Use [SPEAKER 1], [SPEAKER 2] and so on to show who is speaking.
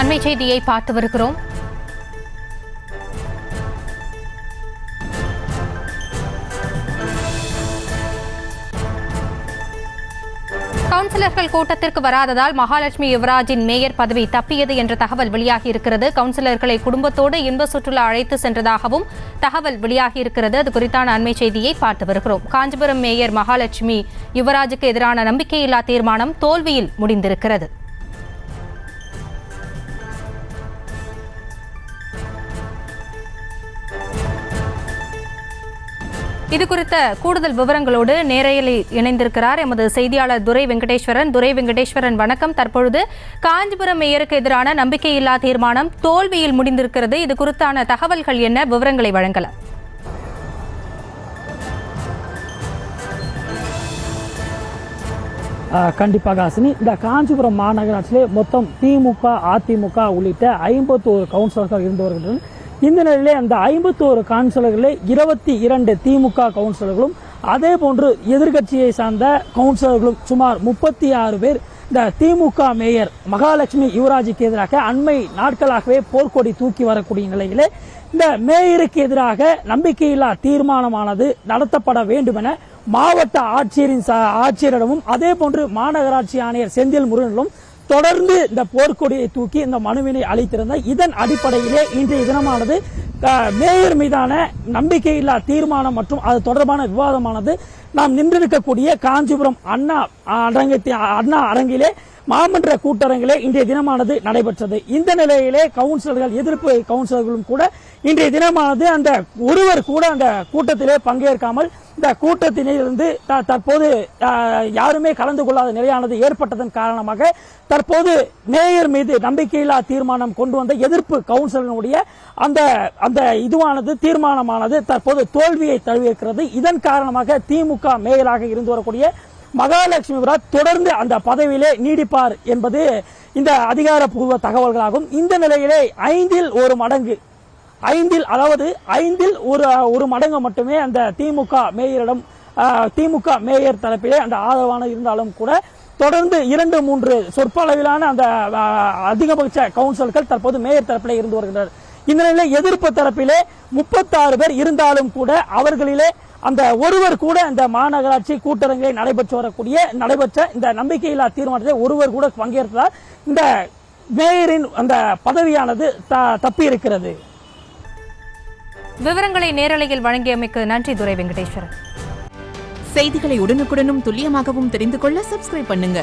[SPEAKER 1] அண்மை செய்தியை பார்த்து வருகிறோம். கவுன்சிலர்கள் கூட்டத்திற்கு வராததால் மகாலட்சுமி யுவராஜின் மேயர் பதவி தப்பியது என்ற தகவல் வெளியாகியிருக்கிறது. கவுன்சிலர்களை குடும்பத்தோடு இன்ப சுற்றுலா அழைத்து சென்றதாகவும் தகவல் வெளியாகியிருக்கிறது. அது குறித்தான அண்மை செய்தியை பார்த்து வருகிறோம். காஞ்சிபுரம் மேயர் மகாலட்சுமி யுவராஜுக்கு எதிரான நம்பிக்கையில்லா தீர்மானம் தோல்வியில் முடிந்திருக்கிறது. இது குறித்த கூடுதல் விவரங்களோடு நேரலையில் இணைந்திருக்கிறார் எமது செய்தியாளர் துரை வெங்கடேஸ்வரன். வணக்கம். தற்பொழுது காஞ்சிபுரம் மேயருக்கு எதிரான நம்பிக்கையில்லா தீர்மானம் தோல்வியில் முடிந்திருக்கிறது. இது குறித்தான தகவல்கள் என்ன, விவரங்களை வழங்கலாம்.
[SPEAKER 2] கண்டிப்பாக ஹாசினி, இந்த காஞ்சிபுரம் மாநகராட்சியிலே மொத்தம் திமுக, அதிமுக உள்ளிட்ட 51 கவுன்சிலர்கள் இருந்து வருகின்றனர். இந்த நிலையிலே அந்த 51 கவுன்சிலர்களே 22 திமுக கவுன்சிலர்களும் அதே போன்று எதிர்கட்சியை சார்ந்த கவுன்சிலர்களும் சுமார் 36 பேர் இந்த திமுக மேயர் மகாலட்சுமி யுவராஜுக்கு எதிராக அண்மை நாட்களாகவே போர்க்கொடி தூக்கி வரக்கூடிய நிலையிலே இந்த மேயருக்கு எதிராக நம்பிக்கையில்லா தீர்மானமானது நடத்தப்பட வேண்டும் என மாவட்ட ஆட்சியரிடமும் அதே போன்று மாநகராட்சி ஆணையர் செந்தில் முருகனிலும் தொடர்ந்து இந்த போர்க்கொடியை தூக்கி இந்த மனுவினை அளித்திருந்தார். இதன் அடிப்படையிலே இன்றைய தினமானது மேயர் மீதான நம்பிக்கையில்லா தீர்மானம் மற்றும் அது தொடர்பான விவாதமானது நாம் நின்றிருக்கக்கூடிய காஞ்சிபுரம் அண்ணா அரங்கிலே மாமன்ற கூட்டரங்கிலே இன்றைய தினமானது நடைபெற்றது. இந்த நிலையிலே கவுன்சிலர்கள், எதிர்ப்பு கவுன்சிலர்களும் கூட இன்றைய தினமானது அந்த ஒருவர் கூட அந்த கூட்டத்திலே பங்கேற்காமல் இந்த கூட்டத்திலிருந்து தற்போது யாருமே கலந்து கொள்ளாத நிலையானது ஏற்பட்டதன் காரணமாக தற்போது மேயர் மீது நம்பிக்கையில்லா தீர்மானம் கொண்டு வந்த எதிர்ப்பு கவுன்சிலருடைய அந்த இதுவானது தீர்மானமானது தற்போது தோல்வியை தழுவியிருக்கிறது. இதன் காரணமாக திமுக மேயராக இருந்து வரக்கூடிய மகாலட்சுமி யுவராஜ் தொடர்ந்து அந்த பதவியிலே நீடிப்பார் என்பது இந்த அதிகாரப்பூர்வ தகவல்களாகும். இந்த நிலையிலே ஐந்தில் ஒரு மடங்கு மட்டுமே அந்த திமுக மேயர் தரப்பிலே அந்த ஆதரவான இருந்தாலும் கூட தொடர்ந்து 2-3 சொற்ப அளவிலான அந்த அதிகபட்ச கவுன்சிலர்கள் தற்போது மேயர் தரப்பிலே இருந்து வருகின்றனர். இந்த நிலையிலே எதிர்ப்பு தரப்பிலே 36 பேர் இருந்தாலும் கூட அவர்களிலே அந்த ஒருவர் கூட இந்த மாநகராட்சி கூட்டரங்கில் நடைபெற்ற இந்த நம்பிக்கையில்லா தீர்மானத்தை ஒருவர் கூட பங்கேற்றதால் இந்த மேயரின் அந்த பதவியானது தப்பி இருக்கிறது.
[SPEAKER 1] விவரங்களை நேரலையில் வழங்கியமைக்கு நன்றி துரை வெங்கடேஸ்வரன்.
[SPEAKER 3] செய்திகளை உடனுக்குடனும் துல்லியமாகவும் தெரிந்து கொள்ள சப்ஸ்கிரைப் பண்ணுங்க.